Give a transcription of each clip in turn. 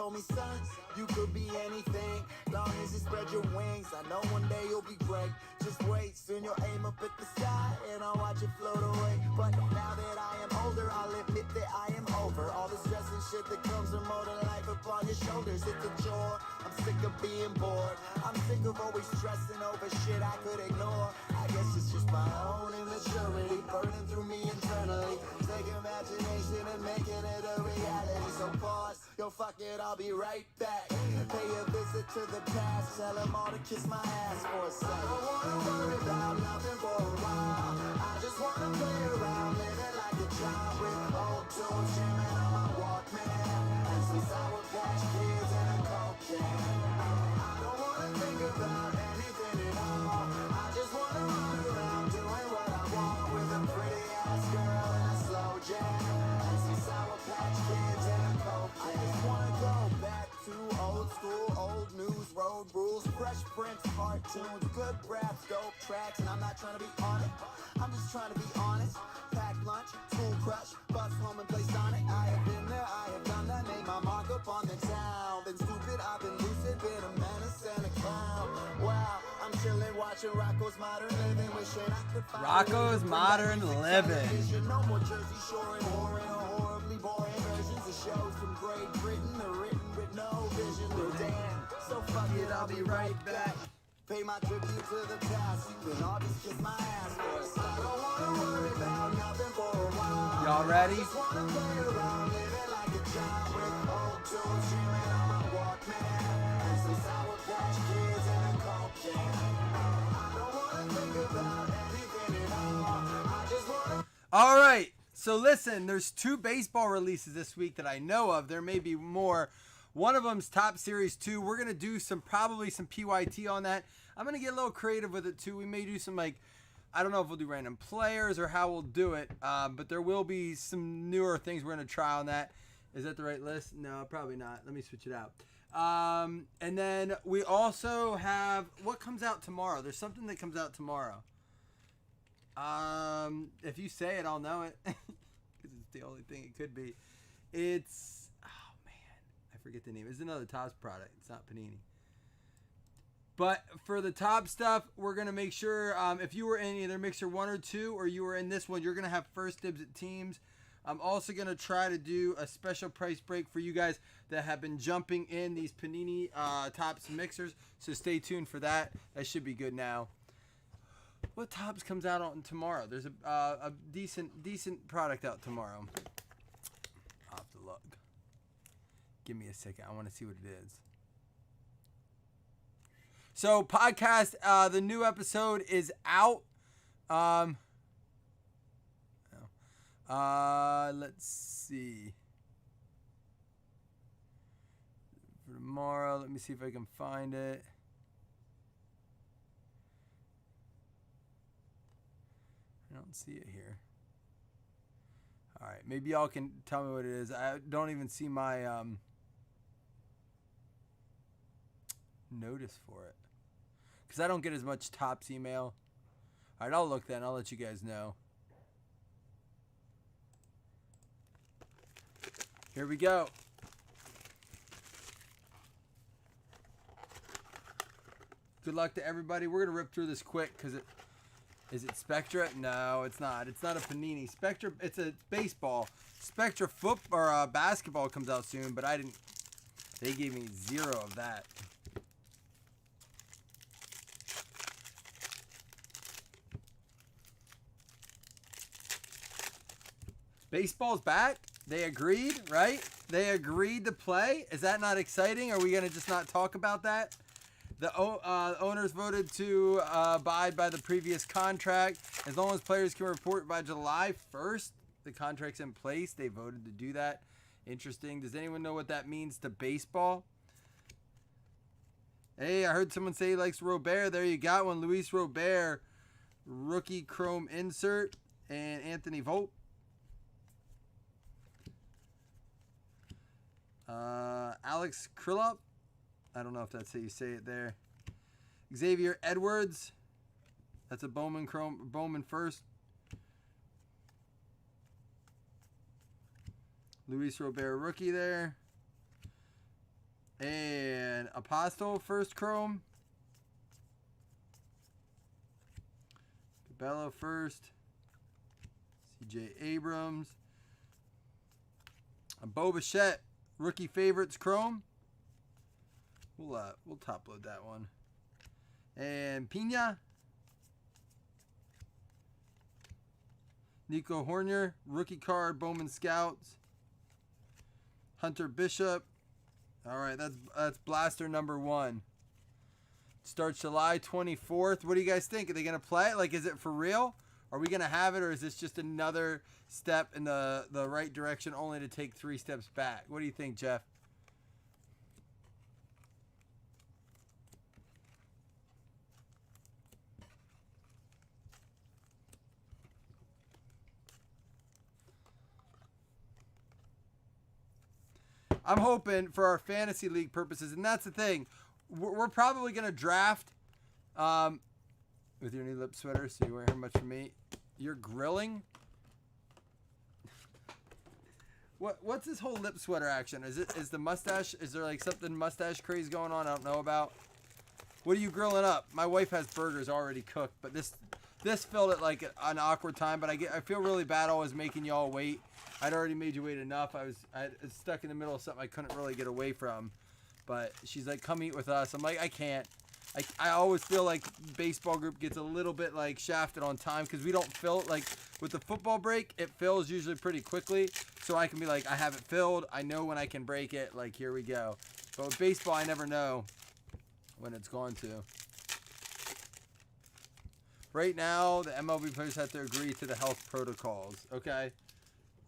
told me, son, you could be anything, long as you spread your wings. I know one day you'll be great. Just wait, soon you'll aim up at the sky, and I'll watch it float away. But now that I am older, I'll admit that I am over all the stress and shit that comes from molding life upon your shoulders. It's a chore. I'm sick of being bored. I'm sick of always stressing over shit I could ignore. I guess it's just my own immaturity burning through me internally. Take imagination and making it a reality. So pause, yo fuck it, I'll be right back. Pay a visit to the past, tell them all to kiss my ass for a second. I don't wanna worry about nothing for a while. I just wanna play around, living like a child with old tunes jamming on my Walkman and some Sour Patch Kids and a Coke can. I don't wanna think about anything at all. I just wanna run around doing what I want with a pretty ass girl and a slow jam and some Sour Patch Kids and a Coke can. I just wanna go back to old school, old news, road rules, fresh prints, cartoons, good raps, dope tracks, and I'm not trying to be on it. I'm just trying to be honest. Pack lunch, school crush, bus home and play Sonic. I have been there, I have done that, made my mark up on the town. Been stupid, I've been lucid, been a menace and a clown. Wow, I'm chilling, watching Rocco's Modern Living, wishing I could find Rocco's Modern Living. No more Jersey Shore and whoring or horribly boring versions of shows from Great Britain or written with no vision. Well, damn, so fuck it, I'll be right back. Pay my tribute to the past. You can all just kiss my ass for a second. I don't wanna worry about nothing for a while. Y'all ready? I just wanna play around, living like a child with old tunes streaming on my Walkman and some Sour Patch Kids and a Coke can. I don't wanna think about anything at all. I just wanna. All right. So listen, there's 2 baseball releases this week that I know of. There may be more. One of them's Top Series 2. We're going to do probably some PYT on that. I'm going to get a little creative with it too. We may do some, I don't know if we'll do random players or how we'll do it. But there will be some newer things we're going to try on that. Is that the right list? No, probably not. Let me switch it out. And then we also have, what comes out tomorrow? There's something that comes out tomorrow. If you say it, I'll know it. Because it's the only thing it could be. It's... I forget the name. It's another Topps product. It's not Panini. But for the Top stuff, we're going to make sure if you were in either Mixer 1 or 2 or you were in this one, you're going to have first dibs at teams. I'm also going to try to do a special price break for you guys that have been jumping in these Panini Topps mixers. So stay tuned for that. That should be good now. What Topps comes out on tomorrow? There's a decent product out tomorrow. I'll have to look. Give me a second. I want to see what it is. So, podcast, the new episode is out. Let's see. For tomorrow, let me see if I can find it. I don't see it here. All right, maybe y'all can tell me what it is. I don't even see my notice for it because I don't get as much Topps email. All right, I'll look then. I'll let you guys know. Here we go. Good luck to everybody. We're gonna rip through this quick because it is it Spectra? No, it's not. It's not a Panini. Spectra. It's a baseball. Spectra football or basketball comes out soon, but I didn't. They gave me 0 of that. Baseball's back. They agreed, right? They agreed to play. Is that not exciting? Are we going to just not talk about that? The owners voted to abide by the previous contract. As long as players can report by July 1st, the contract's in place. They voted to do that. Interesting. Does anyone know what that means to baseball? Hey, I heard someone say he likes Robert. There you got one. Luis Robert, rookie chrome insert, and Anthony Volpe. Alex Krillop. I don't know if that's how you say it there. Xavier Edwards. That's a Bowman chrome. Bowman first. Luis Robert rookie there. And Apostle first chrome. Cabello first. CJ Abrams. A Bo Bichette rookie favorites chrome. We'll top load that one. And Pina. Nico Horner rookie card Bowman Scouts. Hunter Bishop. All right, that's blaster number 1. Starts July 24th. What do you guys think? Are they going to play it? Like, is it for real? Are we going to have it, or is this just another step in the right direction only to take 3 steps back? What do you think, Jeff? I'm hoping for our fantasy league purposes, and that's the thing. We're probably going to draft with your new lip sweater, so you won't hear much from me. You're grilling? What's this whole lip sweater action? Is the mustache, is there like something mustache craze going on I don't know about? What are you grilling up? My wife has burgers already cooked, but this felt at like an awkward time, but I feel really bad always making y'all wait. I'd already made you wait enough. I was stuck in the middle of something I couldn't really get away from. But she's like, come eat with us. I'm like, I can't. I always feel like baseball group gets a little bit like shafted on time because we don't fill it. Like with the football break, it fills usually pretty quickly. So I can be like, I have it filled. I know when I can break it. Like, here we go. But with baseball, I never know when it's going to. Right now, the MLB players have to agree to the health protocols. Okay.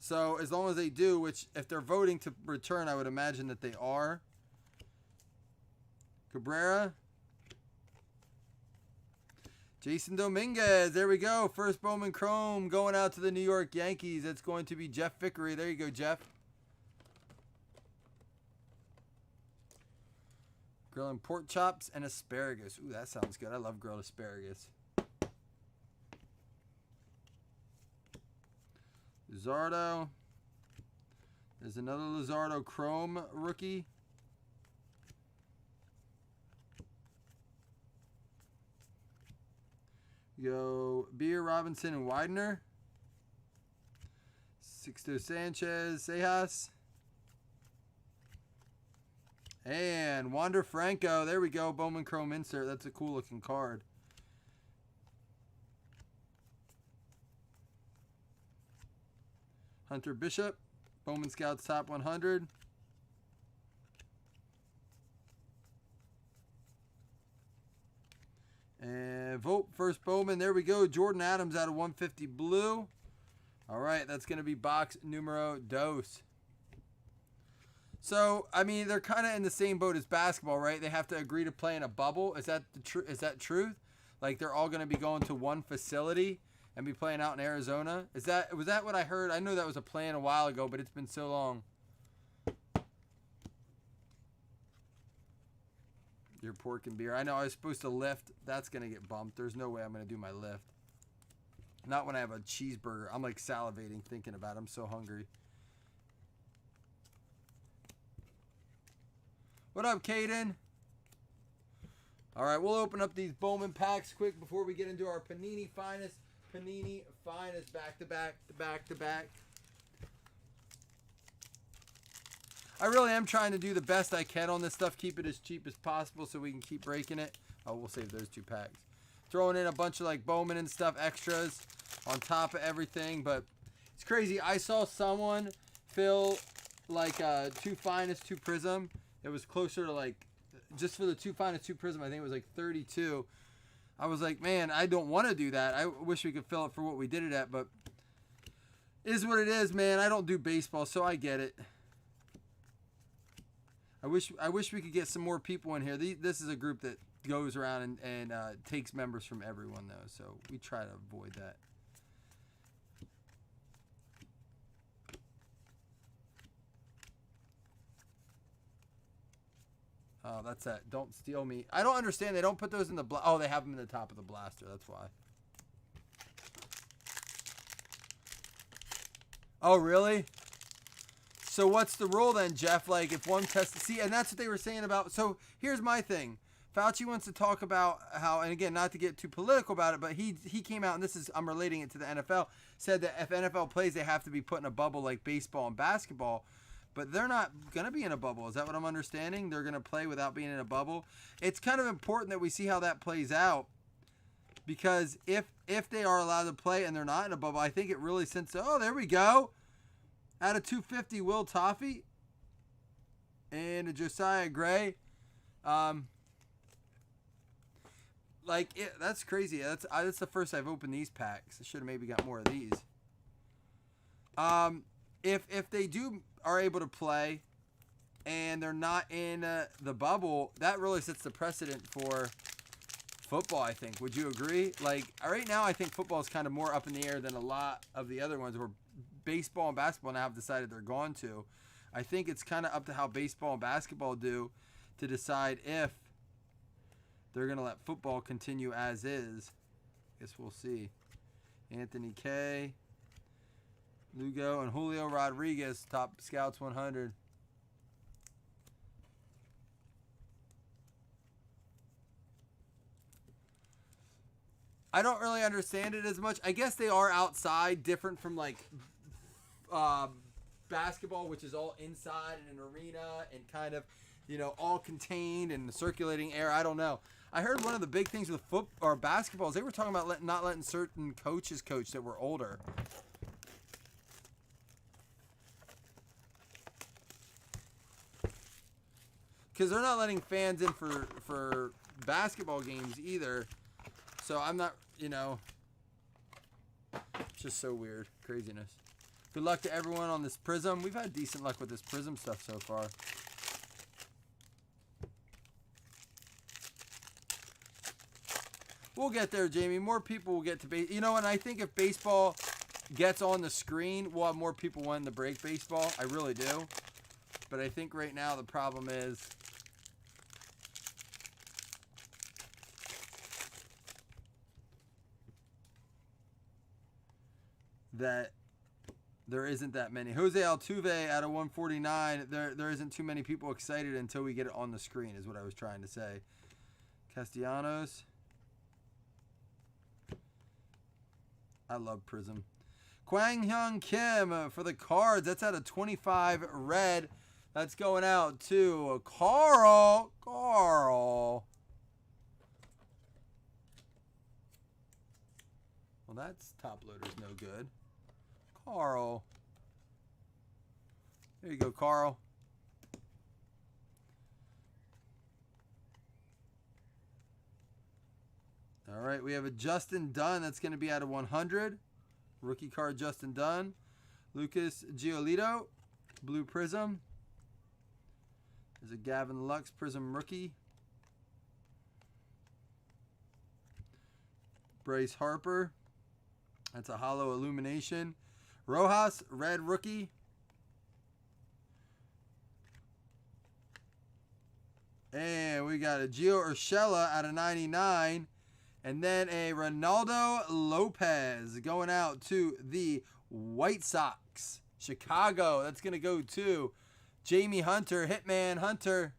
So as long as they do, which if they're voting to return, I would imagine that they are. Cabrera. Jason Dominguez. There we go. First Bowman Chrome going out to the New York Yankees. It's going to be Jeff Vickery. There you go, Jeff. Grilling pork chops and asparagus. Ooh, that sounds good. I love grilled asparagus. Luzardo. There's another Luzardo Chrome rookie. Go Beer, Robinson, and Widener. Sixto Sanchez, Sejas. And Wander Franco. There we go. Bowman Chrome insert. That's a cool looking card. Hunter Bishop. Bowman Scouts Top 100. And vote first Bowman. There we go. Jordan Adams out of 150 blue. All right, that's going to be box numero dos. So, I mean, they're kind of in the same boat as basketball, right? They have to agree to play in a bubble. Is that is that truth? Like they're all going to be going to one facility and be playing out in Arizona? Was that what I heard? I know that was a plan a while ago, but it's been so long. Your pork and beer. I know I was supposed to lift. That's going to get bumped. There's no way I'm going to do my lift. Not when I have a cheeseburger. I'm like salivating thinking about it. I'm so hungry. What up, Caden? All right, we'll open up these Bowman packs quick before we get into our Panini Finest. Panini Finest back-to-back, back-to-back. I really am trying to do the best I can on this stuff. Keep it as cheap as possible so we can keep breaking it. Oh, we'll save those 2 packs. Throwing in a bunch of like Bowman and stuff, extras on top of everything. But it's crazy. I saw someone fill like 2 Finest, 2 Prism. It was closer to like, just for the 2 Finest, 2 Prism, I think it was like 32. I was like, man, I don't want to do that. I wish we could fill it for what we did it at, but it is what it is, man. I don't do baseball, so I get it. I wish we could get some more people in here. This is a group that goes around and takes members from everyone, though, so we try to avoid that. Oh, that's that. Don't steal me. I don't understand. They don't put those in the... Oh, they have them in the top of the blaster. That's why. Oh, really? So what's the rule then, Jeff? Like if one test, see, and that's what they were saying about. So here's my thing. Fauci wants to talk about how, and again, not to get too political about it, but he came out, and this is, I'm relating it to the NFL, said that if NFL plays, they have to be put in a bubble like baseball and basketball, but they're not going to be in a bubble. Is that what I'm understanding? They're going to play without being in a bubble. It's kind of important that we see how that plays out, because if they are allowed to play and they're not in a bubble, I think it really sends, oh, there we go. Out of 250, Will Toffee and Josiah Gray. That's crazy. That's the first I've opened these packs. I should have maybe got more of these. If they are able to play and they're not in the bubble, that really sets the precedent for football, I think. Would you agree? Like right now, I think football is kind of more up in the air than a lot of the other ones where baseball and basketball now have decided they're going to. I think it's kind of up to how baseball and basketball do to decide if they're going to let football continue as is. Guess we'll see. Anthony K, Lugo, and Julio Rodriguez, top Scouts 100. I don't really understand it as much. I guess they are outside, different from like basketball, which is all inside in an arena and kind of, all contained and circulating air. I don't know. I heard one of the big things with basketball is they were talking about not letting certain coaches coach that were older. Because they're not letting fans in for basketball games either. So I'm not, it's just so weird. Craziness. Good luck to everyone on this Prism. We've had decent luck with this Prism stuff so far. We'll get there, Jamie. More people will get to base. And I think if baseball gets on the screen, we'll have more people wanting to break baseball. I really do. But I think right now the problem is that there isn't that many. Jose Altuve out of 149. There isn't too many people excited until we get it on the screen, is what I was trying to say. Castellanos. I love Prism. Kwang Hyun Kim for the Cards. That's out of 25 red. That's going out to Carl. Well, that's top loader's no good. Carl. There you go, Carl. All right, we have a Justin Dunn. That's going to be out of 100. Rookie card, Justin Dunn. Lucas Giolito, Blue Prism. There's a Gavin Lux Prism rookie. Bryce Harper. That's a Hollow Illumination. Rojas, red rookie. And we got a Gio Urshela out of 99. And then a Ronaldo Lopez going out to the White Sox. Chicago. That's going to go to Jamie Hunter, Hitman Hunter.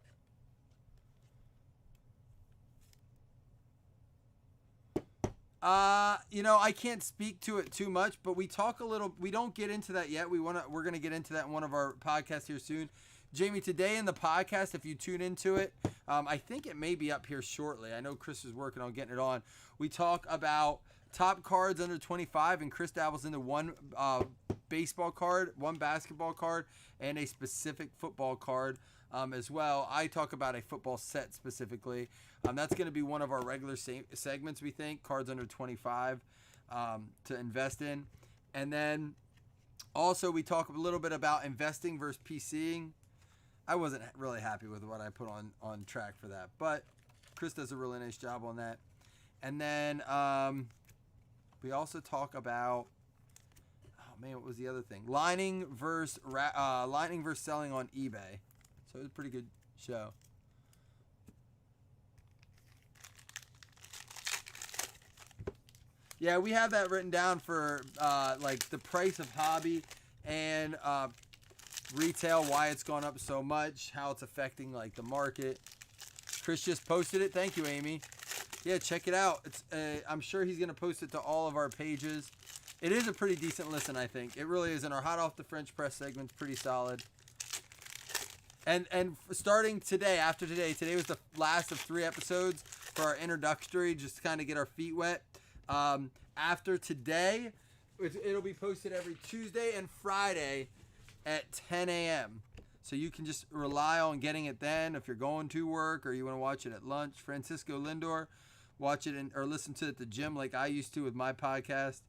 I can't speak to it too much, but we talk a little. We don't get into that yet. We're going to get into that in one of our podcasts here soon. Jamie, today in the podcast, if you tune into it, I think it may be up here shortly. I know Chris is working on getting it on. We talk about top cards under 25, and Chris dabbles into one baseball card, one basketball card, and a specific football card as well. I talk about a football set specifically. That's going to be one of our regular segments, we think, cards under 25 to invest in. And then also we talk a little bit about investing versus PCing. I wasn't really happy with what I put on track for that, but Chris does a really nice job on that. And then we also talk about, what was the other thing? Lining versus selling on eBay. So it was a pretty good show. Yeah, we have that written down for like the price of hobby and retail, why it's gone up so much, how it's affecting like the market. Chris just posted it. Thank you, Amy. Yeah, check it out. It's I'm sure he's gonna post it to all of our pages. It is a pretty decent listen, I think. It really is. In our hot off the French press segment's pretty solid. And starting today, after today was the last of 3 episodes for our introductory, just to kind of get our feet wet. After today, it'll be posted every Tuesday and Friday at 10 a.m. So you can just rely on getting it then if you're going to work or you want to watch it at lunch. Francisco Lindor, watch it or listen to it at the gym like I used to with my podcast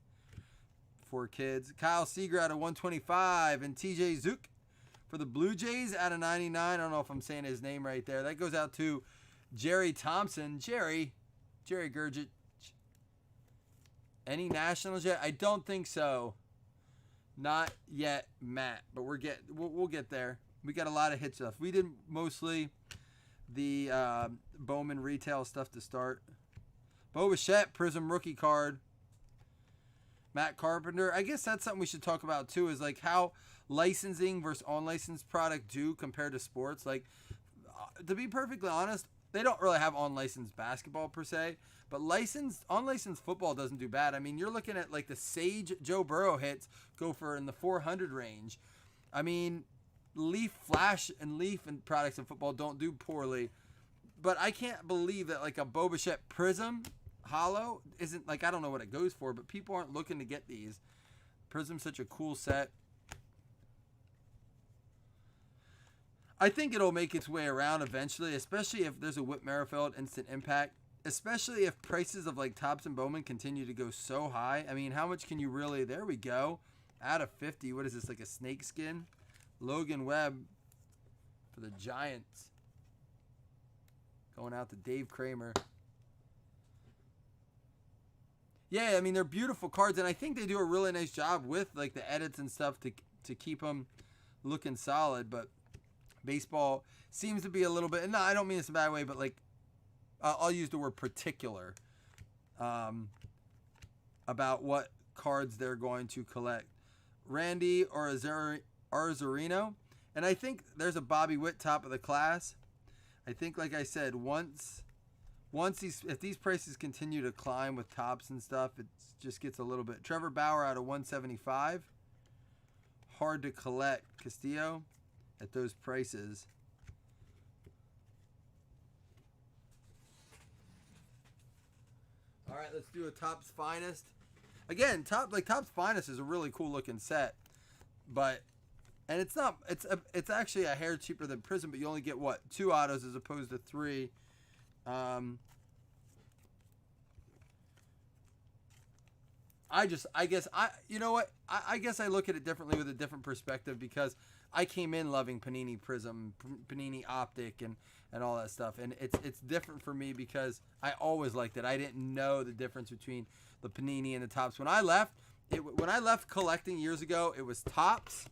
for kids. Kyle Seager out of 125 and TJ Zook for the Blue Jays out of 99. I don't know if I'm saying his name right there. That goes out to Jerry Thompson. Jerry Gurgit. Any Nationals yet? I don't think so. Not yet, Matt. But we'll get there. We got a lot of hit stuff. We did mostly the Bowman retail stuff to start. Bo Bichette, Prism rookie card. Matt Carpenter. I guess that's something we should talk about too, is like how licensing versus unlicensed product do compared to sports. Like, to be perfectly honest, they don't really have unlicensed basketball per se, but unlicensed football doesn't do bad. I mean, you're looking at like the Sage Joe Burrow hits go for in the 400 range. I mean, Leaf Flash and Leaf and products in football don't do poorly, but I can't believe that like a Bo Bichette Prism Hollow isn't, like, I don't know what it goes for, but people aren't looking to get these. Prism's such a cool set. I think it'll make its way around eventually, especially if there's a Whit Merrifield instant impact, especially if prices of like Topps and Bowman continue to go so high. I mean, how much can you really, there we go, out of 50. What is this, like a snake skin? Logan Webb for the Giants. Going out to Dave Kramer. Yeah, I mean, they're beautiful cards, and I think they do a really nice job with like the edits and stuff to keep them looking solid, but baseball seems to be a little bit, and no, I don't mean this in a bad way, but like, I'll use the word particular about what cards they're going to collect. Randy Arzarino, and I think there's a Bobby Witt top of the class. I think, like I said, if these prices continue to climb with tops and stuff, it just gets a little bit. Trevor Bauer out of 175. Hard to collect. Castillo at those prices. All right, let's do a Topps Finest. Again, Topps Finest is a really cool looking set, and it's actually a hair cheaper than Prism, but you only get what, 2 autos as opposed to 3. I guess I look at it differently with a different perspective because I came in loving Panini Prism, Panini Optic, and all that stuff, and it's different for me because I always liked it. I didn't know the difference between the Panini and the Topps. When I left collecting years ago, it was Topps.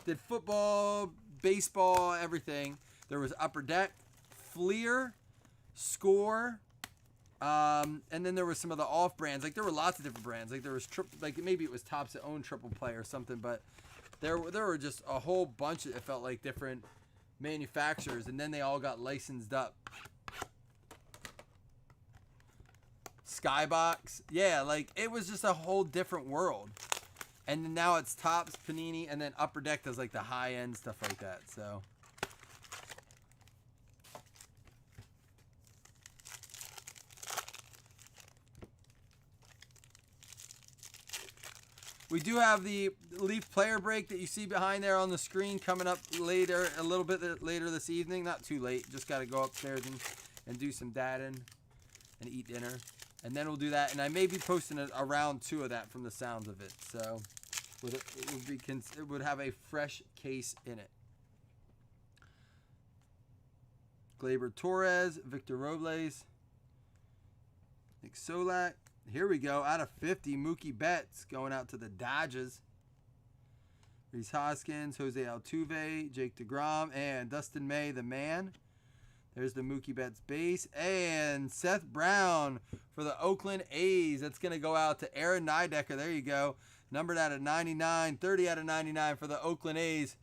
Did football, baseball, everything. There was Upper Deck, Fleer, Score, and then there was some of the off brands. Like, there were lots of different brands. Like, there was maybe it was Topps that owned Triple Play or something, but there were just a whole bunch of, it felt like, different manufacturers, and then they all got licensed up. Skybox, yeah, like, it was just a whole different world. And then now it's Topps, Panini, and then Upper Deck does like the high end stuff like that. So we do have the Leaf player break that you see behind there on the screen coming up later, a little bit later this evening. Not too late. Just got to go upstairs and do some dadding and eat dinner. And then we'll do that. And I may be posting a round 2 of that from the sounds of it. So it would have a fresh case in it. Gleyber Torres, Victor Robles, Nick Solak. Here we go. Out of 50, Mookie Betts going out to the Dodgers. Rhys Hoskins, Jose Altuve, Jake DeGrom, and Dustin May, the man. There's the Mookie Betts base. And Seth Brown for the Oakland A's. That's going to go out to Aaron Nidecker. There you go. Numbered out of 99. 30 out of 99 for the Oakland A's.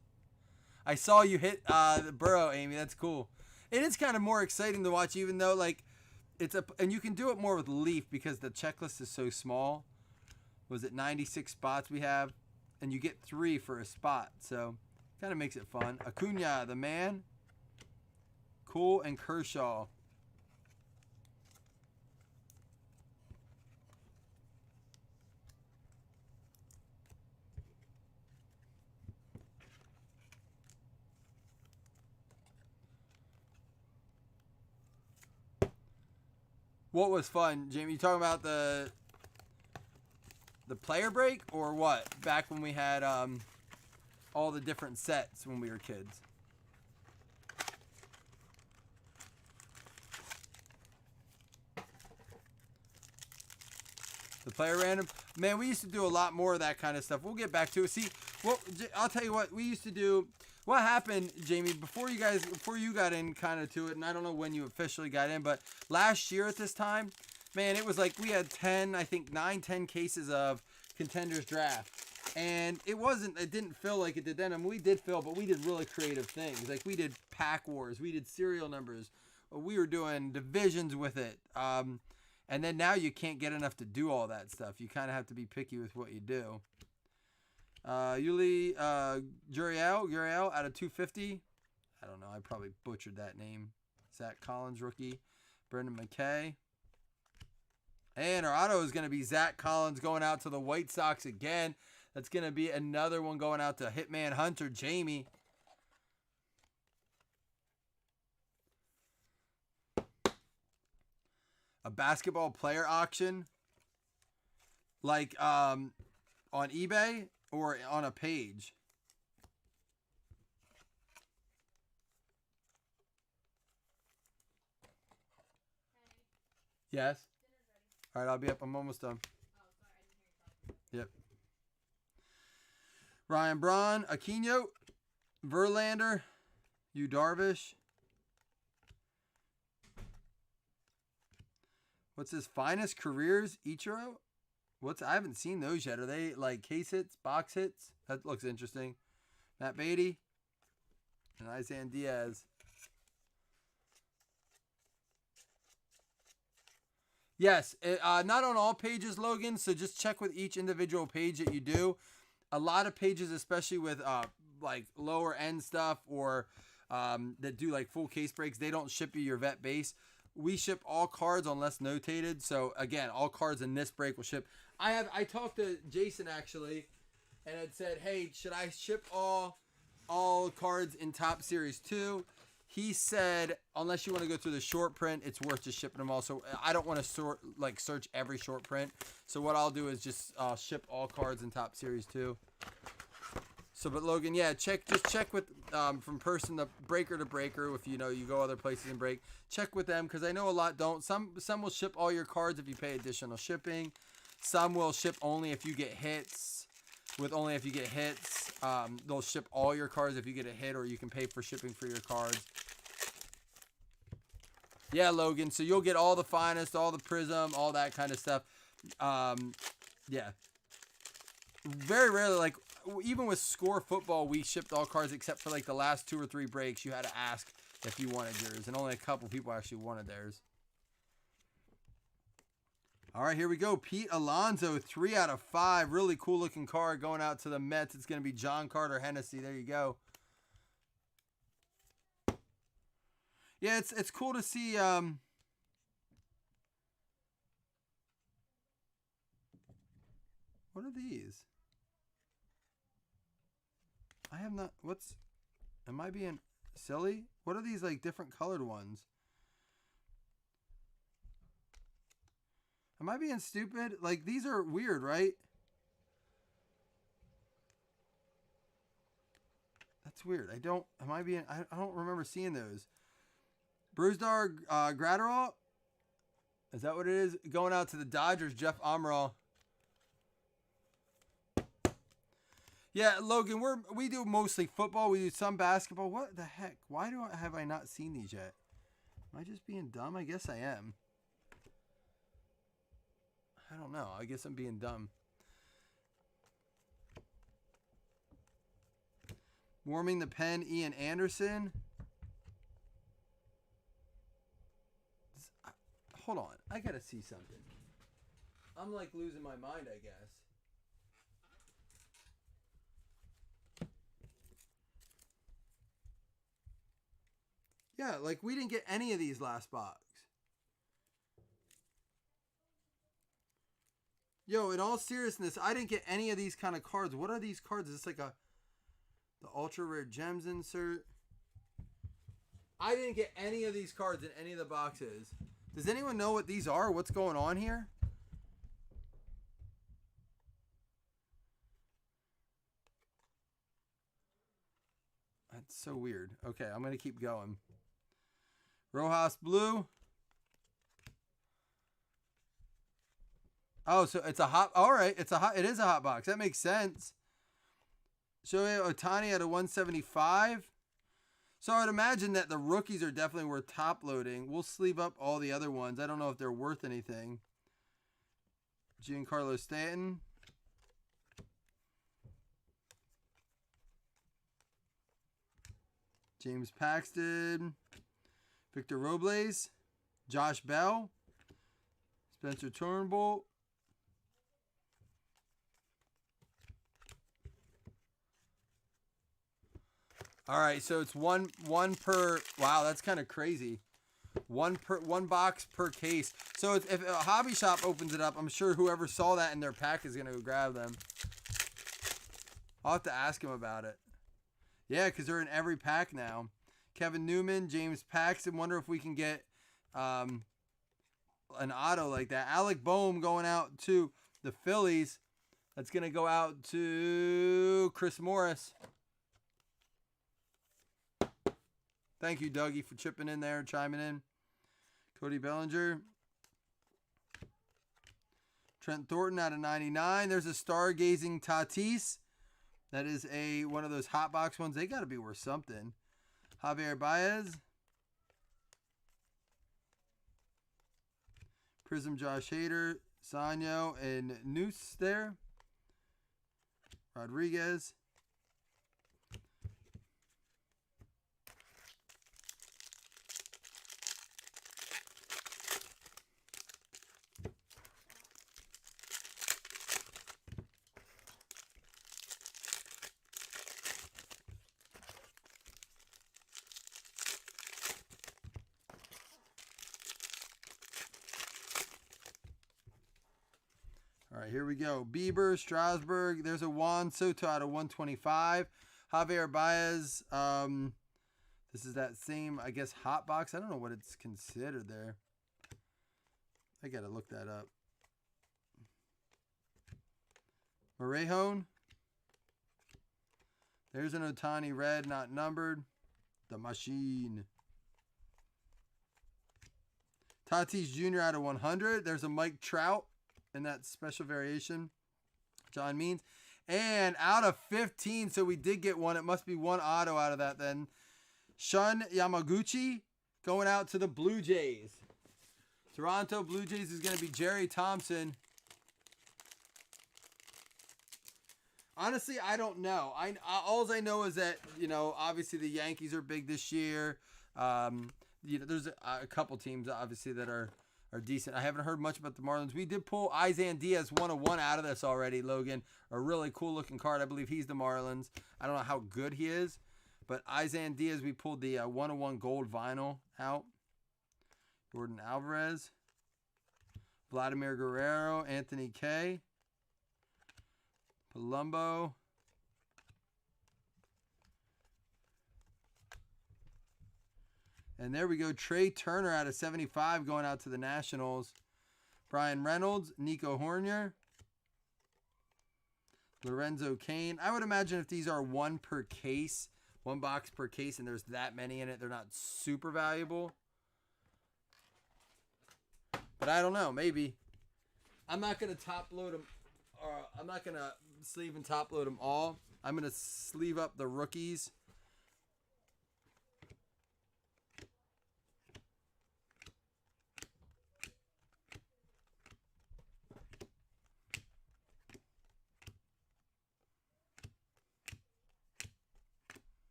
I saw you hit the burrow, Amy. That's cool. It is kind of more exciting to watch, even though like and you can do it more with Leaf because the checklist is so small. Was it 96 spots we have? And you get 3 for a spot, so kind of makes it fun. Acuna, the man. Cool, and Kershaw. What was fun, Jamie? You talking about the player break or what? Back when we had all the different sets when we were kids. The player random. Man, we used to do a lot more of that kind of stuff. We'll get back to it. See, I'll tell you what we used to do. What happened, Jamie, before you got in kind of to it, and I don't know when you officially got in, but last year at this time, man, it was like we had 10 cases of Contenders Draft. And it didn't feel like it did then. I mean, we did fill, but we did really creative things. Like we did pack wars, we did serial numbers, we were doing divisions with it. And then now you can't get enough to do all that stuff. You kind of have to be picky with what you do. Yuli Gurriel out of 250. I don't know. I probably butchered that name. Zach Collins, rookie. Brendan McKay. And our auto is going to be Zach Collins going out to the White Sox again. That's going to be another one going out to Hitman Hunter, Jamie. A basketball player auction. Like on eBay or on a page. Yes. All right, I'll be up. I'm almost done. Yep. Ryan Braun, Aquino, Verlander, Yu Darvish. What's his finest careers? Ichiro? I haven't seen those yet. Are they like case hits, box hits? That looks interesting. Matt Beatty and Isaiah Diaz. Yes, not on all pages, Logan. So just check with each individual page that you do. A lot of pages, especially with like lower end stuff or that do like full case breaks, they don't ship you your vet base. We ship all cards unless notated. So again, all cards in this break will ship. I talked to Jason actually, and had said, hey, should I ship all cards in Top Series 2? He said, unless you want to go through the short print, it's worth just shipping them all. So I don't want to search every short print. So what I'll do is just ship all cards in Top Series 2. So, but Logan, yeah, check with from person to breaker. If you go other places and break, check with them because I know a lot don't. Some will ship all your cards if you pay additional shipping. Some will ship only if you get hits. They'll ship all your cards if you get a hit, or you can pay for shipping for your cards. Yeah, Logan. So you'll get all the finest, all the Prism, all that kind of stuff. Yeah. Very rarely, like even with Score Football, we shipped all cards except for like the last 2 or 3 breaks. You had to ask if you wanted yours, and only a couple people actually wanted theirs. All right, here we go. Pete Alonso, 3 out of 5. Really cool looking card going out to the Mets. It's going to be John Carter Hennessy. There you go. Yeah, it's cool to see. What are these? I have not. Am I being silly? What are these like different colored ones? Am I being stupid? Like, these are weird, right? That's weird. I don't remember seeing those. Brusdar Gratterall? Is that what it is? Going out to the Dodgers, Jeff Amaral. Yeah, Logan, we do mostly football. We do some basketball. What the heck? Why have I not seen these yet? Am I just being dumb? I guess I am. I don't know. I guess I'm being dumb. Warming the pen, Ian Anderson. Hold on. I got to see something. I'm like losing my mind, I guess. Yeah, like we didn't get any of these last box. Yo, in all seriousness, I didn't get any of these kind of cards. What are these cards? Is this like the ultra rare gems insert? I didn't get any of these cards in any of the boxes. Does anyone know what these are? What's going on here? That's so weird. Okay, I'm going to keep going. Rojas Blue. Oh, so it's a hot. All right, it's a hot. It is a hot box. That makes sense. Shohei Ohtani at a 175. So I'd imagine that the rookies are definitely worth top loading. We'll sleeve up all the other ones. I don't know if they're worth anything. Giancarlo Stanton. James Paxton. Victor Robles. Josh Bell. Spencer Turnbull. All right, so it's one per. Wow, that's kind of crazy. One box per case. So if a hobby shop opens it up, I'm sure whoever saw that in their pack is gonna go grab them. I'll have to ask him about it. Yeah, because they're in every pack now. Kevin Newman, James Paxton. Wonder if we can get an auto like that. Alec Boehm going out to the Phillies. That's gonna go out to Chris Morris. Thank you, Dougie, for chipping in there, chiming in. Cody Bellinger. Trent Thornton out of 99. There's a stargazing Tatis. That is one of those hot box ones. They got to be worth something. Javier Baez. Prism Josh Hader. Sanyo and Noose there. Rodriguez. All right, here we go. Bieber, Strasburg. There's a Juan Soto out of 125. Javier Baez. This is that same, I guess, hot box. I don't know what it's considered there. I got to look that up. Morejon. There's an Ohtani red, not numbered. The machine. Tatis Jr. out of 100. There's a Mike Trout in that special variation. John Means. And out of 15, so we did get one. It must be one auto out of that then. Shun Yamaguchi going out to the Blue Jays. Toronto Blue Jays is going to be Jerry Thompson. Honestly, I don't know. All I know is that, obviously the Yankees are big this year. There's a couple teams, obviously, that are decent. I haven't heard much about the Marlins. We did pull Izan Diaz 101 out of this already, Logan. A really cool looking card. I believe he's the Marlins. I don't know how good he is, but Izan Diaz, we pulled the 101 gold vinyl out. Jordan Alvarez. Vladimir Guerrero. Anthony K. Palumbo. And there we go. Trey Turner out of 75 going out to the Nationals. Brian Reynolds. Nico Hornier. Lorenzo Cain. I would imagine if these are one per case, one box per case, and there's that many in it, they're not super valuable. But I don't know. Maybe. I'm not going to top load them. I'm not going to sleeve and top load them all. I'm going to sleeve up the rookies.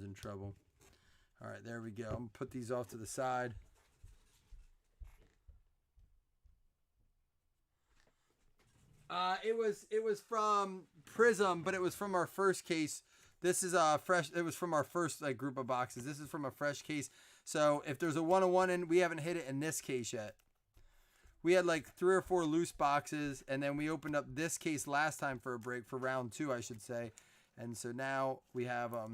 phone's in trouble. All right, there we go. I'm going to put these off to the side. It was from Prism, but it was from our first case. This is fresh. It was from our first group of boxes. This is from a fresh case. So if there's a 101 in, we haven't hit it in this case yet. We had like 3 or 4 loose boxes, and then we opened up this case last time for a break, for round 2, I should say. And so now we have, I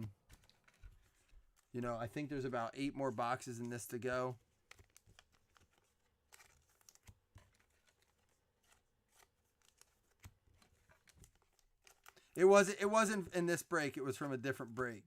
think there's about 8 more boxes in this to go. It wasn't in this break. It was from a different break.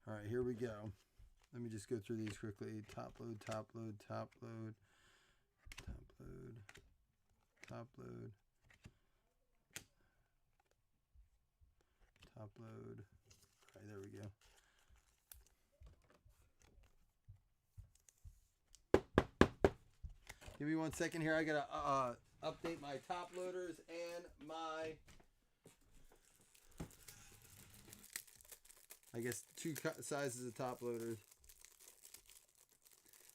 All right, here we go. Let me just go through these quickly. Top load, top load, top load, top load, top load, top load. All right, there we go. Give me 1 second here. I gotta update my top loaders and my, I guess, 2 sizes of top loaders.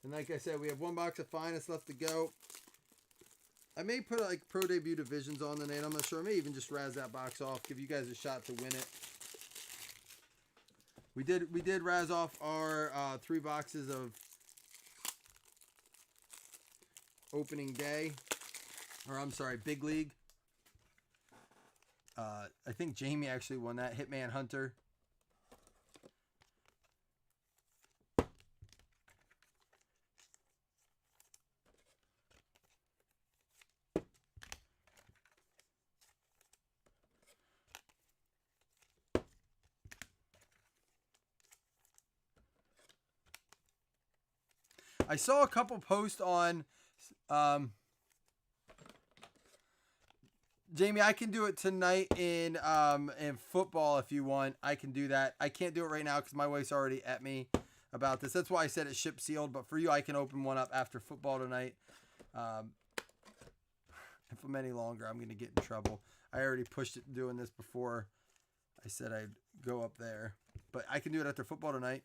And like I said, we have 1 box of Finest left to go. I may put like Pro Debut Divisions on the night. I'm not sure. I may even just razz that box off. Give you guys a shot to win it. We did razz off our 3 boxes of opening day. Or I'm sorry, Big League. I think Jamie actually won that. Hitman Hunter. I saw a couple posts on, Jamie, I can do it tonight in football if you want. I can do that. I can't do it right now because my wife's already at me about this. That's why I said it's ship sealed. But for you, I can open one up after football tonight. If I'm any longer, I'm going to get in trouble. I already pushed it doing this before I said I'd go up there. But I can do it after football tonight.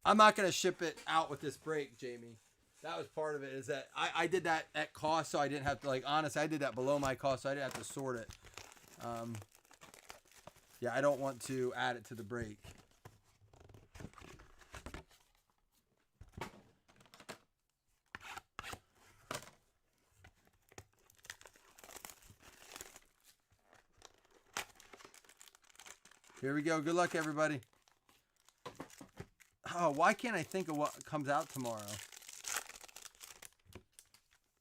I'm not going to ship it out with this break, Jamie. That was part of it, is that I did that at cost, so I didn't have to, honestly, I did that below my cost, so I didn't have to sort it. Yeah, I don't want to add it to the break. Here we go. Good luck, everybody. Oh, why can't I think of what comes out tomorrow?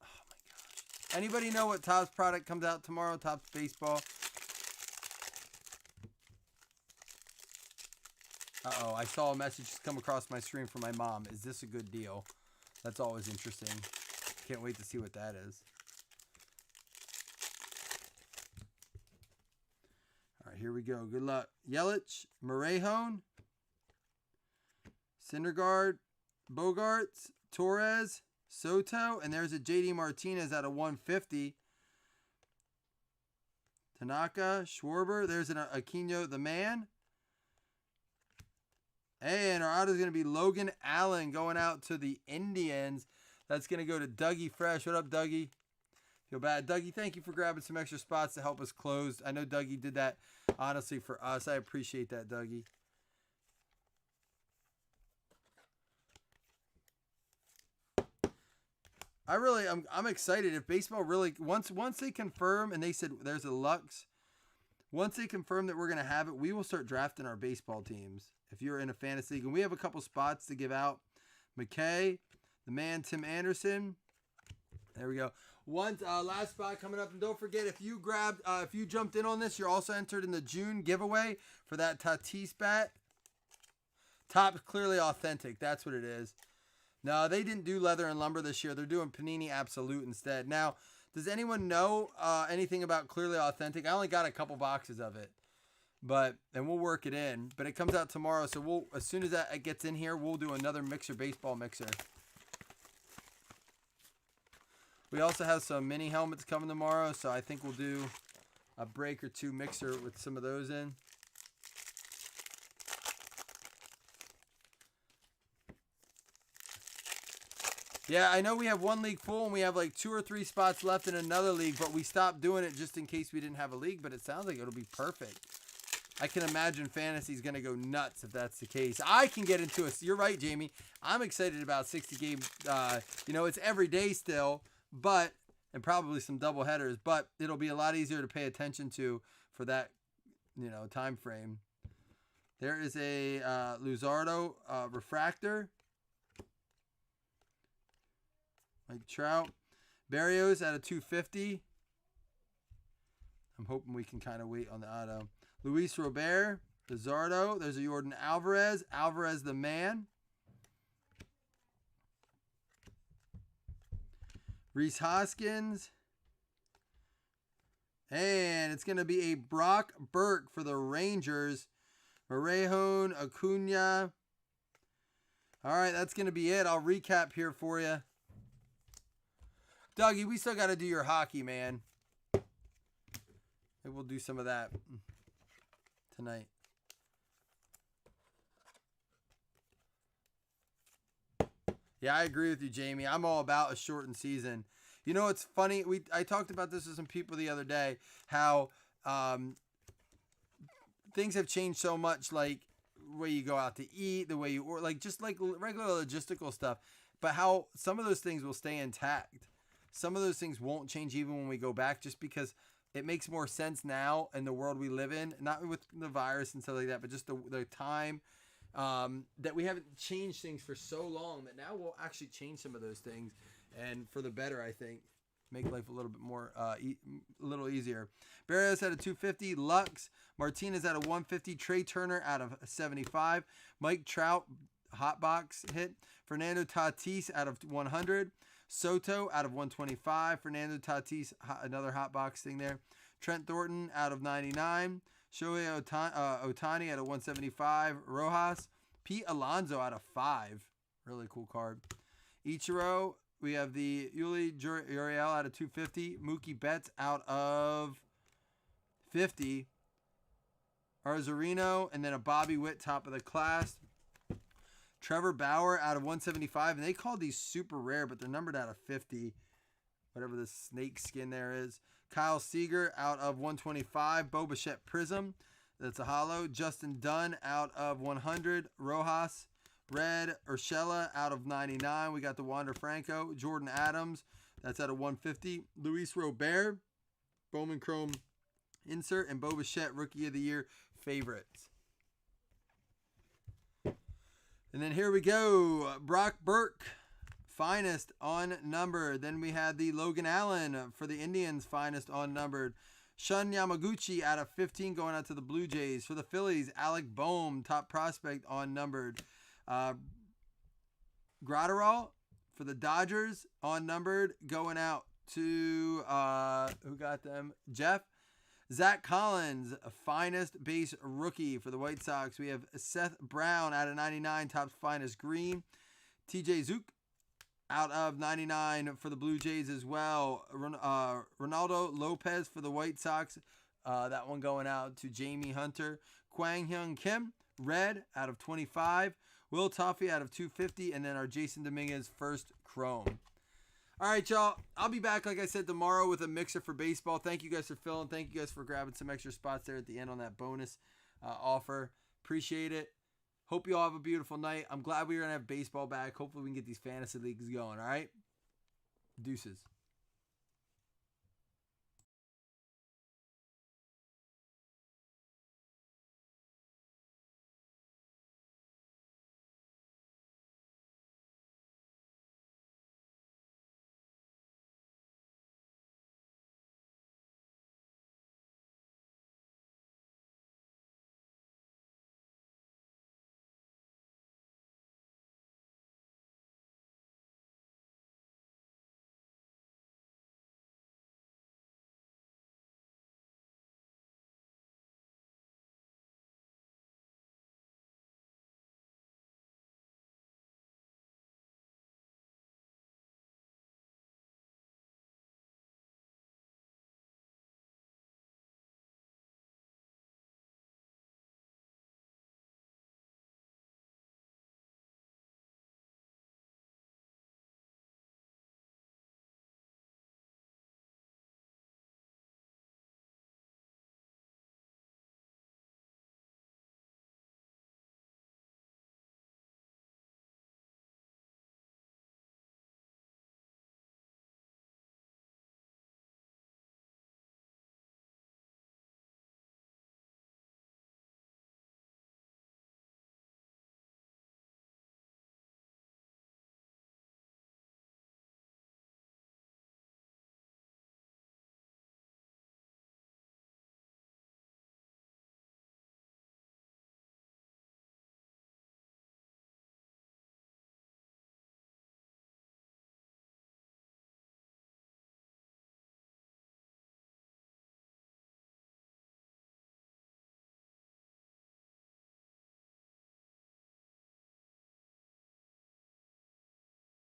Oh, my gosh. Anybody know what Topps product comes out tomorrow? Topps Baseball? Uh-oh, I saw a message come across my screen from my mom. Is this a good deal? That's always interesting. Can't wait to see what that is. All right, here we go. Good luck. Yelich, Morejón, Syndergaard, Bogarts, Torres, Soto, and there's a JD Martinez at a 150. Tanaka, Schwarber, there's an Aquino the man. And our auto is going to be Logan Allen going out to the Indians. That's going to go to Dougie Fresh. What up, Dougie? Feel bad. Dougie, thank you for grabbing some extra spots to help us close. I know Dougie did that, honestly, for us. I appreciate that, Dougie. I'm excited. If baseball really, once they confirm, and they said there's a Lux, once they confirm that we're going to have it, we will start drafting our baseball teams. If you're in a fantasy league, and we have a couple spots to give out. McKay, the man, Tim Anderson. There we go. Last spot coming up, and don't forget, if you jumped in on this, you're also entered in the June giveaway for that Tatis bat. Top clearly authentic. That's what it is. No, they didn't do leather and lumber this year. They're doing Panini Absolute instead. Now, does anyone know anything about Clearly Authentic? I only got a couple boxes of it, and we'll work it in. But it comes out tomorrow, so we'll, as soon as that gets in here, we'll do another baseball mixer. We also have some mini helmets coming tomorrow, so I think we'll do a break or two mixer with some of those in. Yeah, I know we have one league full and we have like 2 or 3 spots left in another league, but we stopped doing it just in case we didn't have a league, but it sounds like it'll be perfect. I can imagine fantasy's going to go nuts if that's the case. I can get into it. You're right, Jamie. I'm excited about 60 game. It's every day still, and probably some double headers, but it'll be a lot easier to pay attention to for that, time frame. There is a Luzardo refractor. Mike Trout. Barrios at a 250. I'm hoping we can kind of wait on the auto. Luis Robert. Luzardo. There's a Jordan Alvarez. Alvarez the man. Rhys Hoskins. And it's going to be a Brock Burke for the Rangers. Morejon, Acuna. All right, that's going to be it. I'll recap here for you. Dougie, we still got to do your hockey, man. Maybe we'll do some of that tonight. Yeah, I agree with you, Jamie. I'm all about a shortened season. You know, it's funny. I talked about this with some people the other day, how things have changed so much, like the way you go out to eat, the way you order, just like regular logistical stuff, but how some of those things will stay intact. Some of those things won't change even when we go back, just because it makes more sense now in the world we live in, not with the virus and stuff like that, but just the time that we haven't changed things for so long that now we'll actually change some of those things, and for the better, I think. Make life a little bit more, a little easier. Barrios at a 250. Lux. Martinez at a 150. Trey Turner out of 75. Mike Trout, hot box hit. Fernando Tatis out of 100. Soto out of 125. Fernando Tatis, another hot box thing there. Trent Thornton out of 99. Shohei Ohtani out of 175. Rojas. Pete Alonso out of 5. Really cool card. Ichiro. We have the Yuli Uriel out of 250. Mookie Betts out of 50. Arzarino, and then a Bobby Witt top of the class. Trevor Bauer out of 175. And they call these super rare, but they're numbered out of 50. Whatever the snake skin there is. Kyle Seager out of 125. Bo Bichette Prism. That's a hollow. Justin Dunn out of 100. Rojas. Red Urshela out of 99. We got the Wander Franco. Jordan Adams. That's out of 150. Luis Robert. Bowman Chrome insert. And Bo Bichette Rookie of the Year favorites. And then here we go. Brock Burke. Finest on numbered. Then we had the Logan Allen for the Indians. Finest on numbered. Shun Yamaguchi out of 15 going out to the Blue Jays. For the Phillies, Alec Boehm, top prospect on numbered. Gratterall for the Dodgers on numbered going out to who got them? Jeff. Zach Collins, finest base rookie for the White Sox. We have Seth Brown out of 99, top finest green. TJ Zook out of 99 for the Blue Jays as well. Ronaldo Lopez for the White Sox. That one going out to Jamie Hunter. Kwang Hyun Kim, red out of 25. Will Toffee out of 250, and then our Jason Dominguez first chrome. All right, y'all. I'll be back, like I said, tomorrow with a mixer for baseball. Thank you guys for filling. Thank you guys for grabbing some extra spots there at the end on that bonus offer. Appreciate it. Hope you all have a beautiful night. I'm glad we're going to have baseball back. Hopefully we can get these fantasy leagues going, all right? Deuces.